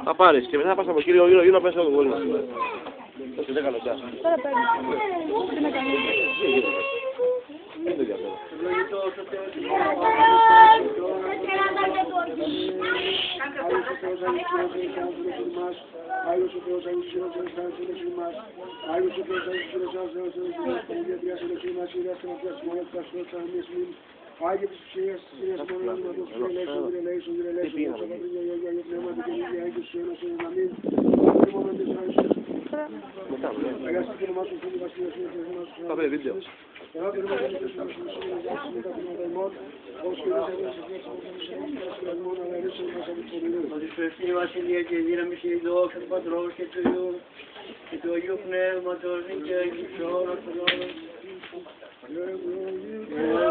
Θα πάρεις και μετά θα πας από εκεί γύρω να πες από τον κόσμο. Θα σε 10 λεπτά. Τώρα παίρνει. Τι να κάνει. Δεν το διαφέρω. Άγιος ο Θεός αγισιός ελευθερός ημάς, Άγιος ο Θεός αγισιός ελευθερός ημάς, Αγία Τριάς ημάς, Ιεράς Κρατίας Μόνας, Καστός, Αμείς Μην, Άγιε της ψυχίας, της Κυρίας Μόνας, Ματός, Γυρελέησον, Γυρελέησον, Γυρελέησον, Σαββατρίνια, Αγία Πνεύματι και Αγία Άγιος Ιένος, Αμήν, Αμήν, της Άγιος, Αγίας της Κύριε Μάσου, Φίλοι Βασιλείας, Θα πήρε βίντεο. Χριστή Βασιλεία και δύναμη και η δόξα του Πατρός και του Υιού και του Αγίου Πνεύματος και της ώρας των ώρων.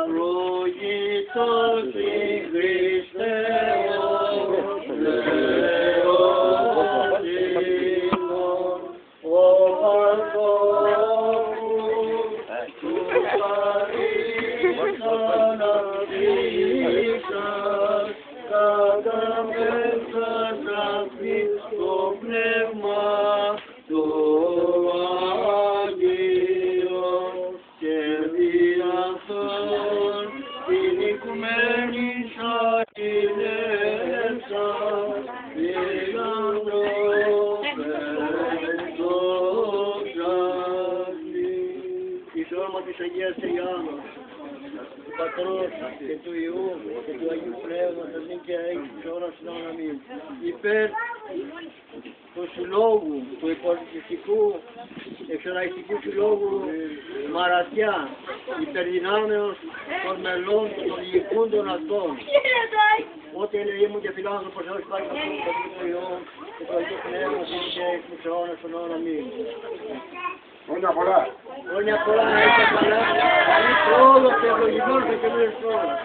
Ευλογητός η Χριστέ ο Παντός του παρήσαν αφήσας κατά μέσα το πνεύμα το Άγιο και διαθών την οικουμένη σακινέσα εις όνομα της Αγίας Τριάδος, του Πατρός και του Υιού και του Αγίου Πνεύματος και Αγίου της ώρας των αμήν. Υπέρ του συλλόγου, του υπολοιπιστικού, εξοραϊστικού συλλόγου Μαρατιά, υπερδυνάμεως των μελών και των ηγικούντων αυτών. Ό,τι ελεήμουν και φιλάνθρωπος έως υπάρχει το του Υιού και του Αγίου Πνεύματος και Αγίου της ώρας των αμήν. Χρόνια πολλά. Χρόνια πολλά να είστε καλά, καλή πρόοδος και ευλογημένος και καινούργιος πρόοδος.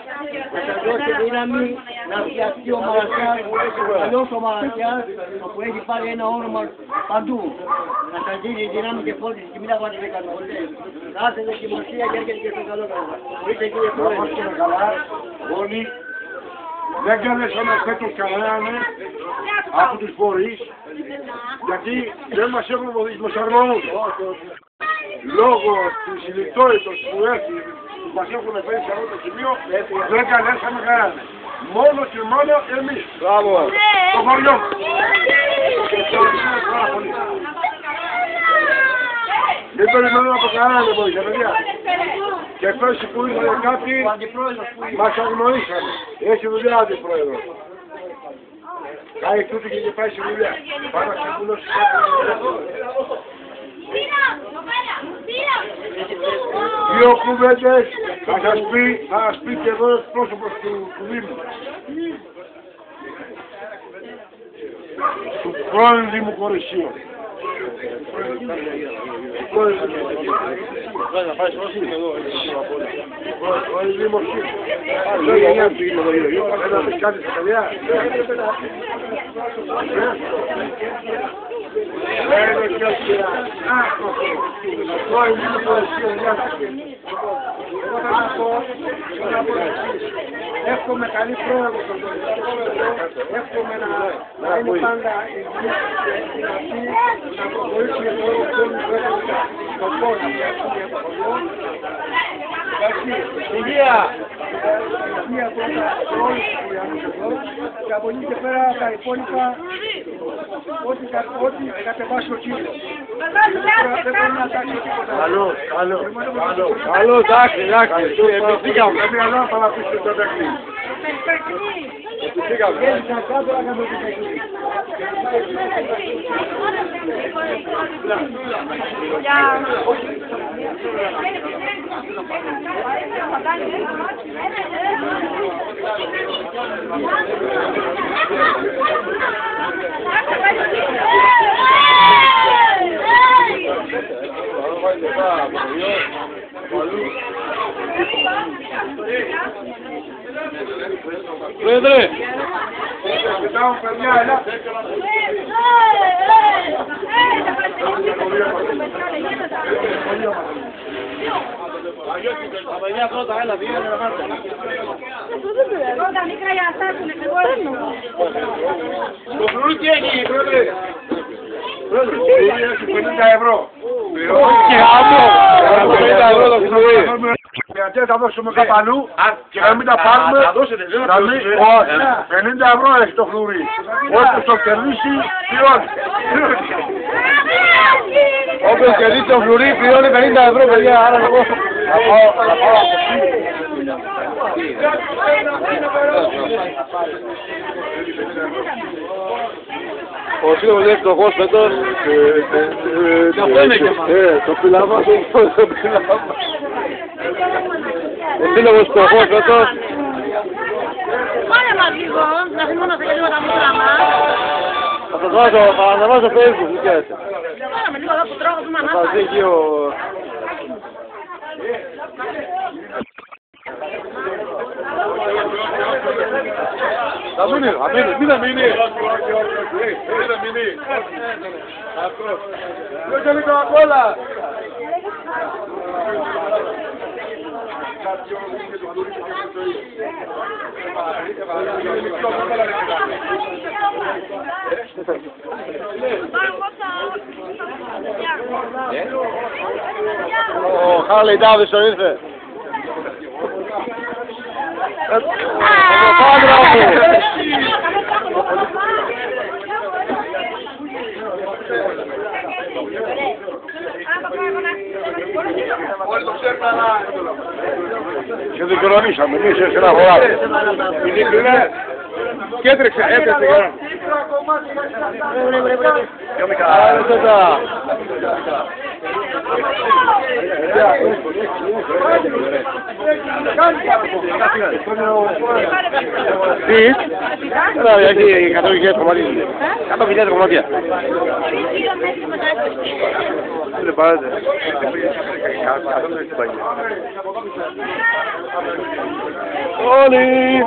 Να σας δώσει δύναμη να φτιαχτεί ο Μαρατιάς, αλλιώς ο Μαρατιάς, όπου έχει πάρει ένα όνομα παντού. Να σας δίνει δύναμη και φώτιση και μην τα πάτε με κατοβολές. Να έρθετε δημοσία και έρχεται και στο καλό καλό. Μπορείτε κύριε Πρόεδρε. Να είστε καλά, όλοι. Δεν καλέσαμε φέτος κανέναν από τους φορείς, γιατί δεν μας έχουν βοηθήσει, μας αρμονούν. Λόγω της λιτότητας που έχει, που μας έχουν φέρει σε αυτό το σημείο, δεν καλέσαμε κανέναν. Μόνο και μόνο εμείς. Μπράβο. Το χωριό μας. Και ευχαριστούμε πάρα πολύ. Μην περιμένουμε από κανέναν βοήθεια, παιδιά. Και πέρσι που ήρθαν κάποιοι μας αγνοήσανε. Έχει δουλειά αντιπρόεδρος. Κάνει τούτη και πάει στη δουλειά. Πάμε να ξεκουλώσει δύο κουβέντες θα σας πει και εδώ εκπρόσωπος του Δήμου. Του πρώην Δήμου Κορισίων. Να πάει στο Ρώσι εδώ. Ο Δήμος δεν θα πεις κάτι στα παιδιά. Εύχομαι καλή πρόοδο στον Χριστό. Εύχομαι να είναι πάντα υγιής και δυνατή, να προχωρήσει η πόλη στον κόσμο. Υγεία! Υγεία πρώτα σε όλους τους Ιωάννους εδώ και από εκεί και πέρα τα υπόλοιπα ό,τι κατεβάσει ο Κύριος. Δεν μπορεί να τάξει τίποτα. Καλό, εντάξει, επιθήκαμε. Πρέπει να παραπείστε το παιχνίδι. Επιθήκαμε. Πρόεδρε! Κοιτάω, παιδιά, έλα. Τα παιδιά πρώτα, έλα, βγαίνουν να πάρτε. Τα μικρά για να στάσουν, εγώ έρνω. Το φρουρί τι έχει, πρόεδρε. Πρόεδρε, το φρουρί έχει 50 ευρώ. Και γάμο. 50 ευρώ το φρουρί. Γιατί θα δώσουμε κάπου αλλού και να μην τα πάρουμε. Να μην, όχι, 50 ευρώ έχει το φρουρί. Όποιος το κερδίσει, πληρώνει. Όποιος κερδίσει το φρουρί πληρώνει 50 ευρώ, παιδιά, άρα να πω. Θα πάω. Ο σύλλογος είναι φτωχός φέτος. Το πιλάβα. Ο σύλλογος φτωχός φέτος. Πάρε μας λίγο, να θυμόμαστε και λίγο τα μούτρα μας. Θα ανεβάσω στο Facebook, τι καίρεσαι. Πάρε με λίγο εδώ που τρώω, που με Θα ανάφαγε. ζει εκεί ο... Θα μείνει, μην θα μείνει. Δεν θέλει κοκακόλα. Ο Χάρλεϊ Ντάβισον ήρθε. Ο Πάτρα μου. Όλοι το ξέρουμε, αλλά... Και δεν κοινωνήσαμε, εμείς σε ένα φορά. Είναι ειλικρινές. Και έτρεξε και Τι? Έχει 100.000 κομμάτια. 100.000 κομμάτια. Δεν πάρετε. Όλοι!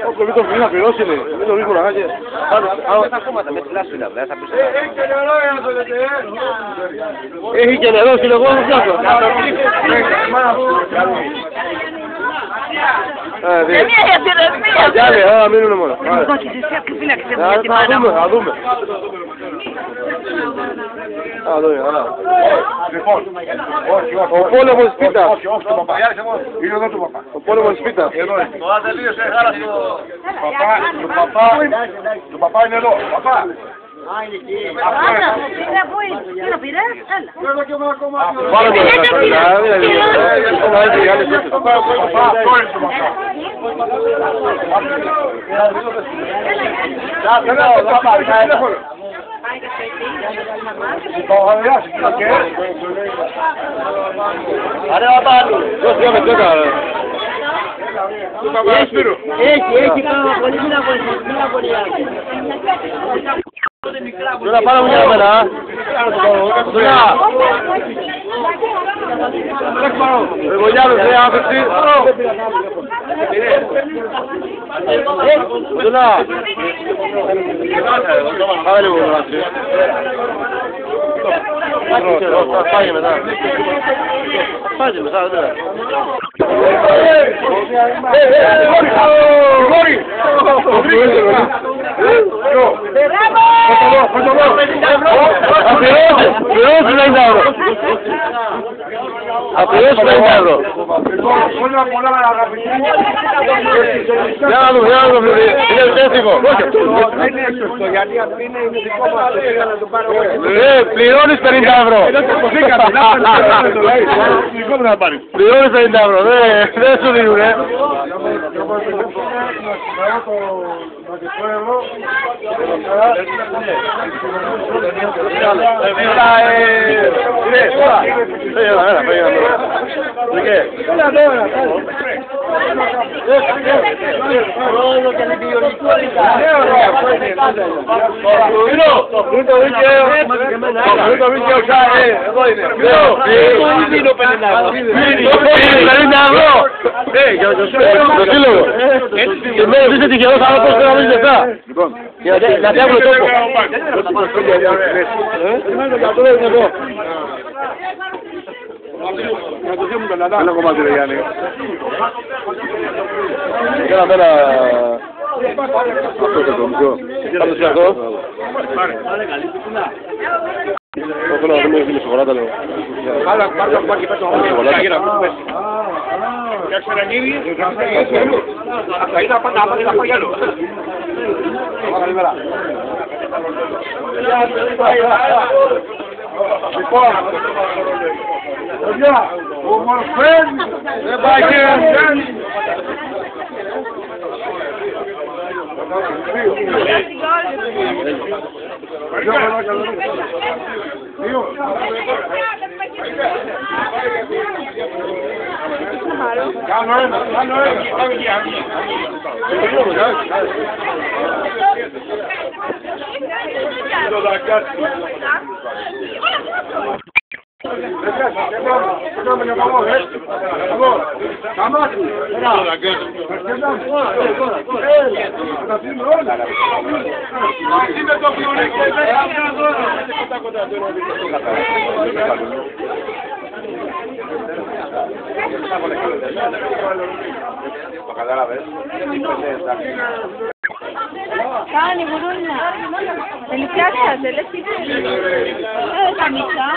Όχι, μην το βρει να πληρώσει, λέει. Μην το ρίχνουν αγάγια. Τα κόμματα με τυλάσσουν, θα πεις. Έχει και νερό, φίλε, εγώ δεν φτιάξω. Γιάννη, να μείνουν μόνο. Θα δούμε. Λοιπόν, όχι, όχι. Ο πόλεμος της Πίτας. Όχι, όχι, το Παπαγιάρης εγώ. Είναι εδώ το Παπά. Ο πόλεμος της Πίτας. Εδώ είναι. Το Παπά είναι εδώ. Παπά. Εδώ και ένα κομμάτι. Πάρε μου ένα Έχει πάρα πολύ, μην αγωνιστείς. Τώρα πάρε μου για μένα. Vogliamo se apri. Dove Fai uno altro. Fai metà. Fai metà, dai. A preso 20 euro. Πληρώνεις 50 ευρώ. Πληρώνεις 50 ευρώ. Δεν σου δίνουνε. Να διάβολο τόπο. Ένα κομμάτι ρε Γιάννη. Ένα μέρα... Αυτό το κομμάτι. Κάτω σε αυτό. Θέλω να δούμε και σοκολάτα λέω. Άλλα πάρτε το πάκι πέτω. Και ξαναγύρει. Αυτά είναι πάντα να πάει άλλο. Καλημέρα. Λοιπόν, παιδιά, ο Μορφέν δεν πάει και Κάνω ένα. Κάνει μπουρούνα. Τελειάσατε, λες τι καμίσα.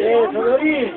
Θοδωρή,